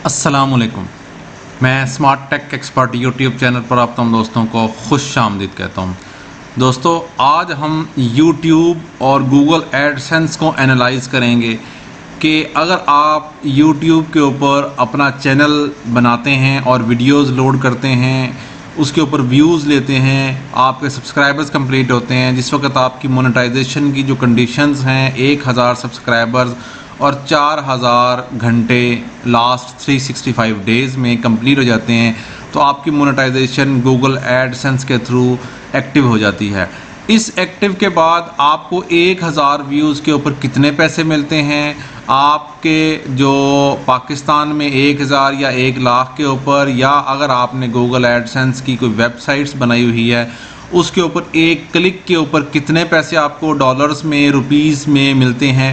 अस्सलामुअलैकुम। मैं smart tech expert YouTube channel पर आप तमाम दोस्तों को खुश आमदीद कहता हूं। दोस्तों, आज हम यूट्यूब और गूगल एडसेंस को एनालाइज करेंगे कि अगर आप यूट्यूब के ऊपर अपना चैनल बनाते हैं और वीडियोस लोड करते हैं, उसके ऊपर व्यूज़ लेते हैं, आपके सब्सक्राइबर्स कंप्लीट होते हैं, जिस वक्त आपकी मोनेटाइजेशन की जो कंडीशंस हैं 1000 सब्सक्राइबर्स और 4000 घंटे लास्ट 365 डेज़ में कंप्लीट हो जाते हैं, तो आपकी मोनेटाइजेशन गूगल एडसेंस के थ्रू एक्टिव हो जाती है। इस एक्टिव के बाद आपको 1000 व्यूज़ के ऊपर कितने पैसे मिलते हैं, आपके जो पाकिस्तान में 1000 या 1 लाख के ऊपर, या अगर आपने गूगल एडसेंस की कोई वेबसाइट्स बनाई हुई है उसके ऊपर एक क्लिक के ऊपर कितने पैसे आपको डॉलर्स में, रुपीस में मिलते हैं।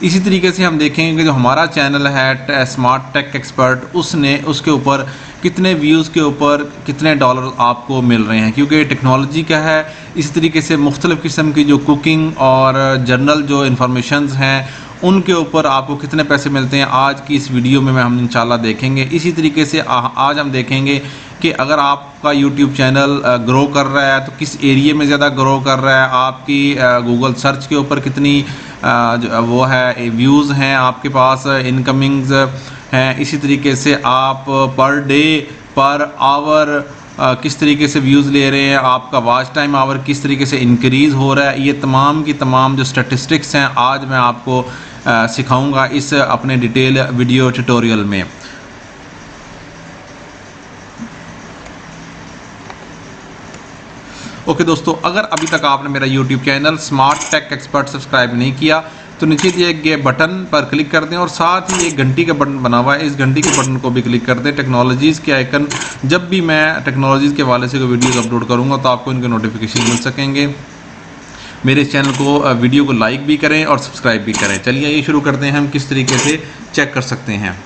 इसी तरीके से हम देखेंगे कि जो हमारा चैनल है स्मार्ट टेक एक्सपर्ट, उसके ऊपर कितने व्यूज़ के ऊपर कितने डॉलर आपको मिल रहे हैं, क्योंकि टेक्नोलॉजी का है। इसी तरीके से मुख्तलिफ़ किस्म की जो कुकिंग और जर्नल जो इन्फॉर्मेशंस हैं उनके ऊपर आपको कितने पैसे मिलते हैं, आज की इस वीडियो में हम इंशाल्लाह देखेंगे। इसी तरीके से आज हम देखेंगे कि अगर आपका यूट्यूब चैनल ग्रो कर रहा है तो किस एरिया में ज़्यादा ग्रो कर रहा है, आपकी गूगल सर्च के ऊपर कितनी वो है व्यूज़ हैं आपके पास, इनकमिंग्स हैं। इसी तरीके से आप पर डे पर आवर किस तरीके से व्यूज़ ले रहे हैं, आपका वॉच टाइम आवर किस तरीके से इंक्रीज़ हो रहा है। ये तमाम की तमाम जो स्टैटिस्टिक्स हैं आज मैं आपको सिखाऊंगा इस अपने डिटेल वीडियो ट्यूटोरियल में। ओके दोस्तों, अगर अभी तक आपने मेरा YouTube channel smart tech expert subscribe नहीं किया तो नीचे दिए गए बटन पर क्लिक कर दें और साथ ही एक घंटी का बटन बना हुआ है, इस घंटी के बटन को भी क्लिक कर दें। टेक्नोलॉजीज़ के आइकन, जब भी मैं टेक्नोलॉजीज़ के हवाले से कोई वीडियोज़ अपलोड करूँगा तो आपको इनके नोटिफिकेशन मिल सकेंगे। मेरे चैनल को वीडियो को लाइक भी करें और सब्सक्राइब भी करें। चलिए ये शुरू करते हैं, हम किस तरीके से चेक कर सकते हैं।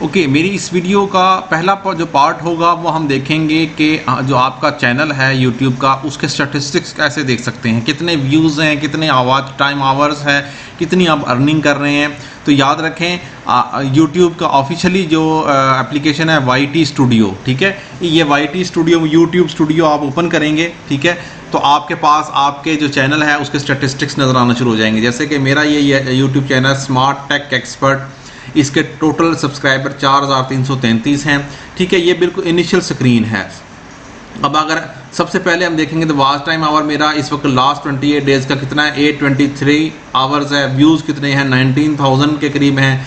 ओके, मेरी इस वीडियो का पहला जो पार्ट होगा वो हम देखेंगे कि जो आपका चैनल है यूट्यूब का, उसके स्टैटिस्टिक्स कैसे देख सकते हैं, कितने व्यूज़ हैं, कितने आवाज़ टाइम आवर्स है, कितनी आप अर्निंग कर रहे हैं। तो याद रखें यूट्यूब का ऑफिशियली जो एप्लीकेशन है YT स्टूडियो, ठीक है। ये YT स्टूडियो, यूट्यूब स्टूडियो आप ओपन करेंगे, ठीक है, तो आपके पास आपके जो चैनल है उसके स्टैटिस्टिक्स नज़र आना शुरू हो जाएंगे। जैसे कि मेरा ये YouTube channel smart tech expert, इसके टोटल सब्सक्राइबर 4333 हैं, ठीक है। ये बिल्कुल इनिशियल स्क्रीन है। अब अगर सबसे पहले हम देखेंगे तो वॉच टाइम आवर मेरा इस वक्त लास्ट 28 डेज़ का कितना है, 823 आवर्स है। व्यूज़ कितने हैं, 19,000 के करीब हैं।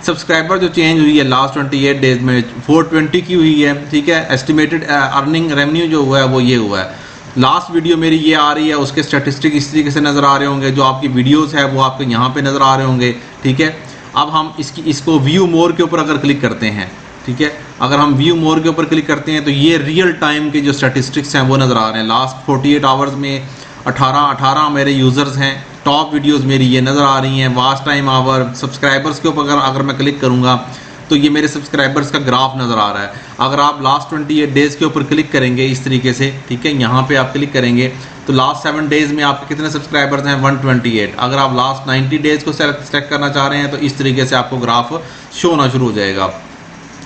सब्सक्राइबर जो चेंज हुई है लास्ट 28 डेज़ में 420 की हुई है, ठीक है। एस्टिमेटेड अर्निंग रेवेन्यू जो हुआ है वो ये हुआ है। लास्ट वीडियो मेरी ये आ रही है, उसके स्टैटिस्टिक इस तरीके से नज़र आ रहे होंगे। जो आपकी वीडियोज़ है वो आपको यहाँ पर नज़र आ रहे होंगे, ठीक है। अब हम इसको व्यू मोर के ऊपर अगर क्लिक करते हैं, ठीक है, अगर हम व्यू मोर के ऊपर क्लिक करते हैं तो ये रियल टाइम के जो स्टैटिस्टिक्स हैं वो नज़र आ रहे हैं। लास्ट 48 आवर्स में 18 मेरे यूज़र्स हैं। टॉप वीडियोस मेरी ये नज़र आ रही हैं। वॉच टाइम आवर, सब्सक्राइबर्स के ऊपर अगर मैं क्लिक करूँगा तो ये मेरे सब्सक्राइबर्स का ग्राफ नज़र आ रहा है। अगर आप लास्ट 28 डेज़ के ऊपर क्लिक करेंगे इस तरीके से, ठीक है, यहाँ पे आप क्लिक करेंगे तो लास्ट 7 डेज़ में आपके कितने सब्सक्राइबर्स हैं, 128। अगर आप लास्ट 90 डेज़ को सेलेक्ट करना चाह रहे हैं तो इस तरीके से आपको ग्राफ शो होना शुरू हो जाएगा।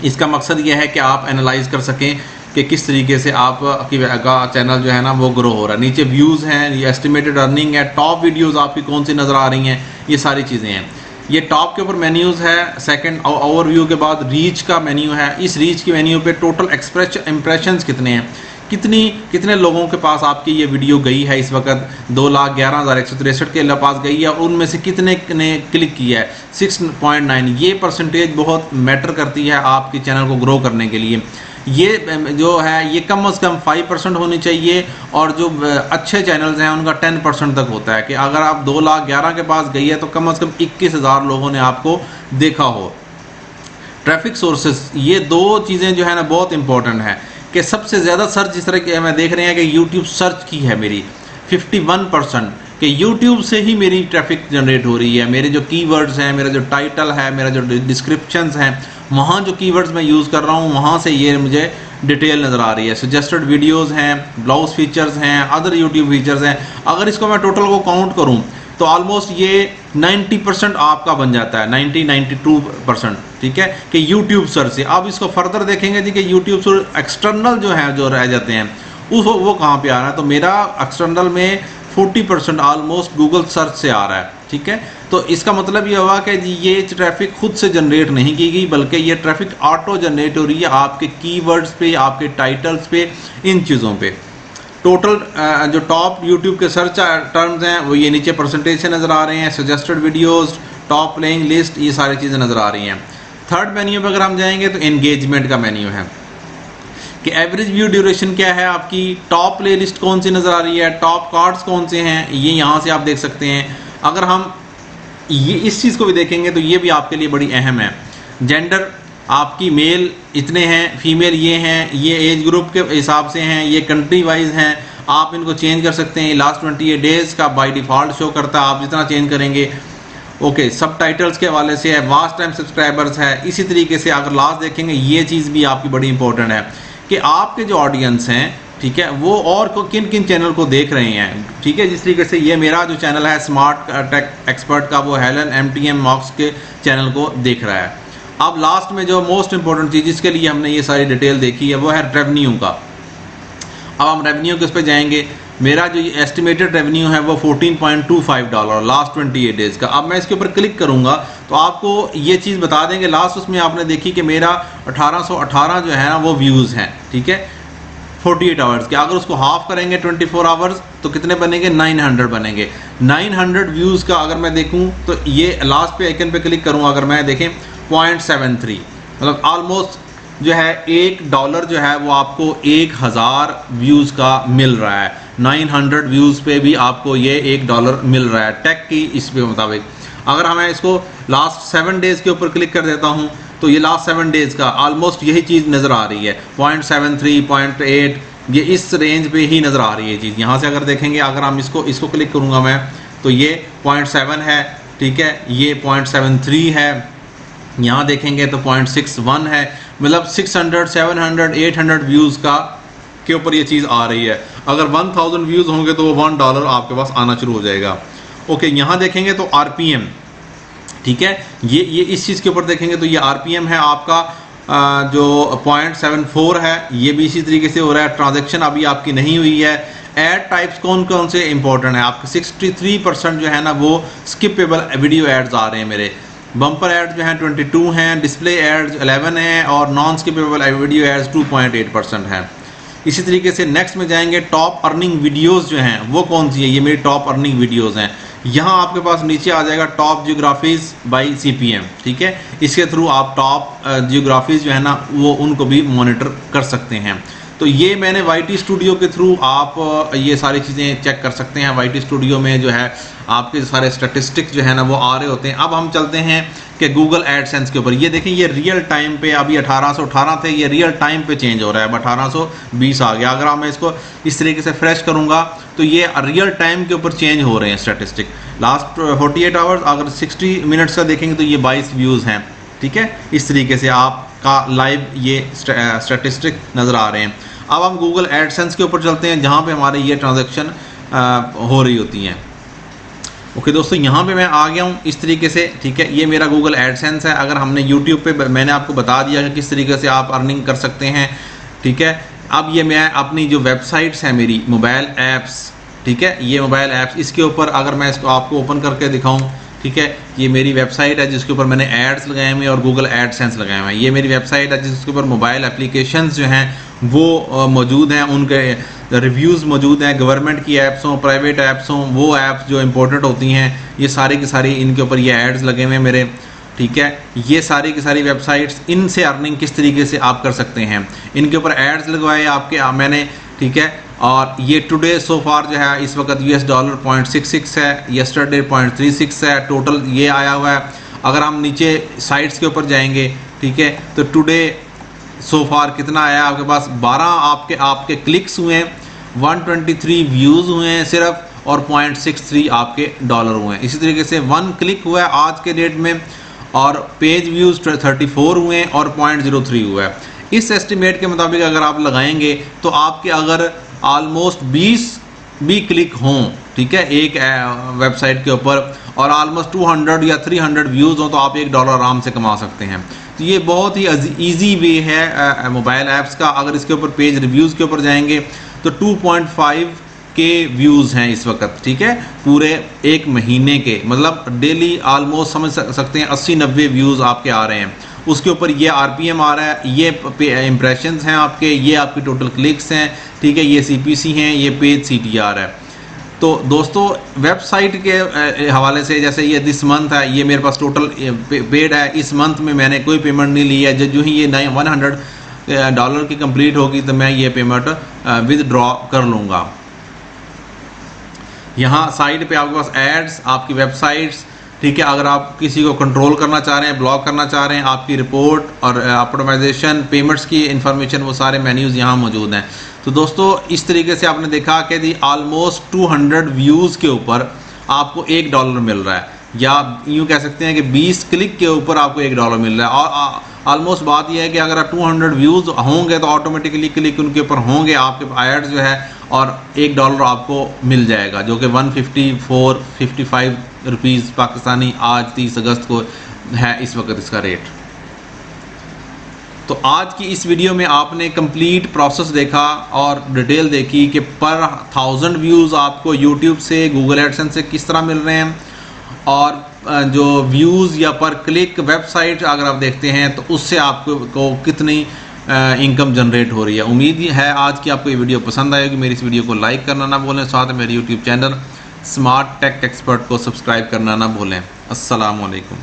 इसका मकसद ये है कि आप एनालाइज कर सकें कि किस तरीके से आपकी चैनल जो है ना वो ग्रो हो रहा है। नीचे व्यूज़ हैं, ये एस्टिमेटेड अर्निंग है, टॉप वीडियोज़ आपकी कौन सी नज़र आ रही हैं, ये सारी चीज़ें हैं। ये टॉप के ऊपर मेन्यूज़ है। सेकंड ओवरव्यू के बाद रीच का मेन्यू है। इस रीच के मेन्यू पे टोटल इम्प्रेशंस कितने हैं, कितने लोगों के पास आपकी ये वीडियो गई है। इस वक्त 2,11,163 के पास गई है और उनमें से कितने ने क्लिक किया है, 6.9। ये परसेंटेज बहुत मैटर करती है आपके चैनल को ग्रो करने के लिए। ये जो है ये कम से कम 5% होनी चाहिए और जो अच्छे चैनल्स हैं उनका 10% तक होता है कि अगर आप 2,11,000 के पास गई है तो कम से कम 21,000 लोगों ने आपको देखा हो। ट्रैफिक सोर्सेज, ये दो चीज़ें जो है ना बहुत इंपॉर्टेंट है कि सबसे ज़्यादा सर्च जिस तरह की मैं देख रहे हैं कि यूट्यूब सर्च की है मेरी 51%, कि यूट्यूब से ही मेरी ट्रैफिक जनरेट हो रही है। मेरे जो कीवर्ड्स हैं, मेरा जो टाइटल है, मेरा जो डिस्क्रिप्शंस हैं, वहाँ जो कीवर्ड्स मैं यूज़ कर रहा हूँ वहाँ से ये मुझे डिटेल नज़र आ रही है। सजेस्टेड वीडियोज़ हैं, ब्राउज फीचर्स हैं, अदर यूट्यूब फीचर्स हैं। अगर इसको मैं टोटल को काउंट करूँ तो ऑलमोस्ट ये 90% आपका बन जाता है, 92%, ठीक है, कि यूट्यूब सर्च से। अब इसको फर्दर देखेंगे जी कि यूट्यूब से एक्सटर्नल जो है जो रह जाते हैं वो कहाँ पे आ रहा है, तो मेरा एक्सटर्नल में 40% ऑलमोस्ट गूगल सर्च से आ रहा है, ठीक है। तो इसका मतलब ये हुआ कि ये ट्रैफिक खुद से जनरेट नहीं की गई, बल्कि ये ट्रैफिक ऑटो जनरेट हो रही है आपके कीवर्ड्स पे, आपके टाइटल्स पे, इन चीज़ों पे। टोटल जो टॉप यूट्यूब के सर्च टर्म्स हैं वो ये नीचे परसेंटेज से नज़र आ रहे हैं, suggested videos, top playing list, ये सारी चीज़ें नज़र आ रही हैं। थर्ड मेन्यू पर अगर हम जाएंगे तो एंगेजमेंट का मेन्यू है कि एवरेज व्यू ड्यूरेशन क्या है आपकी, टॉप प्ले लिस्ट कौन सी नज़र आ रही है, टॉप कार्ड्स कौन से हैं, ये यहाँ से आप देख सकते हैं। अगर हम ये इस चीज़ को भी देखेंगे तो ये भी आपके लिए बड़ी अहम है। जेंडर आपकी मेल इतने हैं, फीमेल ये हैं, ये एज ग्रुप के हिसाब से हैं, ये कंट्री वाइज हैं, आप इनको चेंज कर सकते हैं। लास्ट 28 डेज़ का बाय डिफ़ॉल्ट शो करता है, आप जितना चेंज करेंगे। ओके, सब टाइटल्स के हवाले से है, वास्ट टाइम सब्सक्राइबर्स है। इसी तरीके से अगर लास्ट देखेंगे, ये चीज़ भी आपकी बड़ी इंपॉर्टेंट है कि आपके जो ऑडियंस हैं, ठीक है, वो और को किन किन चैनल को देख रहे हैं, ठीक है। जिस तरीके से ये मेरा जो चैनल है स्मार्ट टेक एक्सपर्ट का, वो हेलन MTM मॉक्स के चैनल को देख रहा है। अब लास्ट में जो मोस्ट इंपॉर्टेंट चीज़ जिसके लिए हमने ये सारी डिटेल देखी है वो है रेवेन्यू का। अब हम रेवेन्यू के उस पर जाएंगे। मेरा जो एस्टिमेटेड रेवेन्यू है वो $14.25 लास्ट 28 डेज़ का। अब मैं इसके ऊपर क्लिक करूंगा तो आपको ये चीज़ बता देंगे। लास्ट उसमें आपने देखी कि मेरा 1818 जो है ना वो व्यूज़ हैं, ठीक है, 48 आवर्स के। अगर उसको हाफ करेंगे 24 आवर्स तो कितने बनेंगे, 900 बनेंगे। 900 व्यूज़ का अगर मैं देखूं तो ये लास्ट पे आइकन पे क्लिक करूं, अगर मैं देखें 0.73, मतलब ऑलमोस्ट जो है $1 जो है वो आपको 1000 व्यूज़ का मिल रहा है। 900 व्यूज़ पे भी आपको ये $1 मिल रहा है टेक की इस पे मुताबिक। अगर हमें इसको लास्ट 7 डेज़ के ऊपर क्लिक कर देता हूँ तो ये लास्ट 7 डेज़ का ऑलमोस्ट यही चीज़ नज़र आ रही है, 0.73, 0.8, ये इस रेंज पे ही नज़र आ रही है चीज़। यहाँ से अगर देखेंगे, अगर हम इसको क्लिक करूँगा मैं तो ये 0.7 है, ठीक है, ये 0.73 है, यहाँ देखेंगे तो 0.61 है, मतलब 600, 700, 800 व्यूज़ का के ऊपर ये चीज़ आ रही है। अगर 1000 व्यूज़ होंगे तो वो $1 आपके पास आना शुरू हो जाएगा। ओके, यहाँ देखेंगे तो RPM, ठीक है, ये इस चीज़ के ऊपर देखेंगे तो ये RPM है आपका जो 0.74 है, ये भी इसी तरीके से हो रहा है। ट्रांजैक्शन अभी आपकी नहीं हुई है। एड टाइप्स कौन कौन से इंपॉर्टेंट है आपके, 63% जो है ना वो स्किपेबल वीडियो एड्स आ रहे हैं मेरे। बम्पर एड्स जो हैं 22 हैं, डिस्प्ले एड्स 11 हैं और नॉन स्किपेबल वीडियो एड्स 2.8% हैं। इसी तरीके से नेक्स्ट में जाएंगे, टॉप अर्निंग वीडियोस जो हैं वो कौन सी है, ये मेरी टॉप अर्निंग वीडियोस हैं। यहाँ आपके पास नीचे आ जाएगा टॉप जियोग्राफीज बाय CPM, ठीक है, इसके थ्रू आप टॉप जियोग्राफीज जो है ना वो उनको भी मॉनिटर कर सकते हैं। तो ये मैंने YT स्टूडियो के थ्रू आप ये सारी चीज़ें चेक कर सकते हैं। YT स्टूडियो में जो है आपके सारे स्टैटिस्टिक्स जो है ना वो आ रहे होते हैं। अब हम चलते हैं कि गूगल एडसेंस के ऊपर। ये देखें, ये रियल टाइम पे अभी 1818 थे, ये रियल टाइम पे चेंज हो रहा है, अब 1820 आ गया। अगर मैं इसको इस तरीके से फ्रेश करूँगा तो ये रियल टाइम के ऊपर चेंज हो रहे हैं स्टैटिस्टिक। लास्ट 48 आवर्स अगर 60 मिनट्स का देखेंगे तो ये 22 व्यूज़ हैं, ठीक है। इस तरीके से आपका लाइव ये स्टैटिस्टिक नज़र आ रहे हैं। अब हम गूगल एडसेंस के ऊपर चलते हैं जहाँ पे हमारे ये ट्रांजैक्शन हो रही होती हैं। ओके दोस्तों, यहाँ पे मैं आ गया हूँ इस तरीके से, ठीक है, ये मेरा गूगल एडसेंस है। अगर हमने यूट्यूब पे मैंने आपको बता दिया कि किस तरीके से आप अर्निंग कर सकते हैं, ठीक है। अब ये मैं अपनी जो वेबसाइट्स हैं मेरी मोबाइल ऐप्स, ठीक है, ये मोबाइल ऐप्स, इसके ऊपर अगर मैं इसको आपको ओपन करके दिखाऊँ, ठीक है, ये मेरी वेबसाइट है जिसके ऊपर मैंने एड्स लगाए हुए हैं और गूगल एडसेंस लगाए हुए हैं। ये मेरी वेबसाइट है जिसके ऊपर मोबाइल एप्लीकेशंस जो हैं वो मौजूद हैं, उनके रिव्यूज़ मौजूद हैं। गवर्नमेंट की ऐप्स हों, प्राइवेट ऐप्स हों, वो ऐप्स जो इंपॉर्टेंट होती हैं, ये सारी की सारी इनके ऊपर ये एड्स लगे हुए हैं मेरे, ठीक है। ये सारी की सारी वेबसाइट्स, इनसे अर्निंग किस तरीके से आप कर सकते हैं, इनके ऊपर एड्स लगवाए आपके मैंने, ठीक है। और ये टुडे सो फार जो है इस वक्त $, 0.66 है, यस्टरडे 0.36 है, टोटल ये आया हुआ है। अगर हम नीचे साइट्स के ऊपर जाएंगे, ठीक है, तो टुडे सो फार कितना आया आपके पास, 12 आपके क्लिक्स हुए हैं, 123 व्यूज़ हुए हैं सिर्फ, और 0.63 आपके डॉलर हुए हैं। इसी तरीके से 1 क्लिक हुआ है आज के डेट में, और पेज व्यूज़ 34 हुए हैं और 0.03 हुआ है। इस एस्टिमेट के मुताबिक अगर आप लगाएंगे तो आपके अगर ऑलमोस्ट 20 भी क्लिक हों, ठीक है, एक वेबसाइट के ऊपर, और ऑलमोस्ट 200 या 300 व्यूज़ हों, तो आप $1 आराम से कमा सकते हैं। तो ये बहुत ही ईजी वे है मोबाइल ऐप्स का। अगर इसके ऊपर पेज रिव्यूज़ के ऊपर जाएंगे तो 2.5 के व्यूज़ हैं इस वक्त, ठीक है, पूरे एक महीने के, मतलब डेली ऑलमोस्ट समझ सकते हैं 80-90 व्यूज़ आपके आ रहे हैं। उसके ऊपर ये RPM आ रहा है, ये इम्प्रेशंस हैं आपके, ये आपकी टोटल क्लिक्स हैं, ठीक है, ये CPC हैं, ये पेज CTR है। तो दोस्तों वेबसाइट के हवाले से, जैसे ये दिस मंथ है, ये मेरे पास टोटल पेड है, इस मंथ में मैंने कोई पेमेंट नहीं ली है। जो ही ये $100 की कंप्लीट होगी तो मैं ये पेमेंट विदड्रॉ कर लूँगा। यहाँ साइड पे आपके पास एड्स, आपकी वेबसाइट्स, ठीक है, अगर आप किसी को कंट्रोल करना चाह रहे हैं, ब्लॉक करना चाह रहे हैं, आपकी रिपोर्ट और ऑप्टिमाइजेशन, पेमेंट्स की इंफॉर्मेशन, वो सारे मेन्यूज़ यहाँ मौजूद हैं। तो दोस्तों इस तरीके से आपने देखा कि ऑलमोस्ट 200 व्यूज़ के ऊपर आपको $1 मिल रहा है, या यूँ कह सकते हैं कि 20 क्लिक के ऊपर आपको $1 मिल रहा है। और ऑलमोस्ट बात यह है कि अगर 200 व्यूज़ होंगे तो ऑटोमेटिकली क्लिक उनके ऊपर होंगे, आपके एड्स जो है, और $1 आपको मिल जाएगा, जो कि 154-55 रुपीज़ पाकिस्तानी आज 30 अगस्त को है इस वक्त इसका रेट। तो आज की इस वीडियो में आपने कंप्लीट प्रोसेस देखा और डिटेल देखी कि पर 1000 व्यूज़ आपको यूट्यूब से, गूगल एडसेंस से किस तरह मिल रहे हैं, और जो व्यूज़ या पर क्लिक वेबसाइट अगर आप देखते हैं तो उससे आपको कितनी इनकम जनरेट हो रही है। उम्मीद है आज की आपको ये वीडियो पसंद आएगी। मेरी इस वीडियो को लाइक करना ना भूलें, साथ में मेरे YouTube channel smart tech expert को सब्सक्राइब करना ना भूलें। अस्सलाम वालेकुम।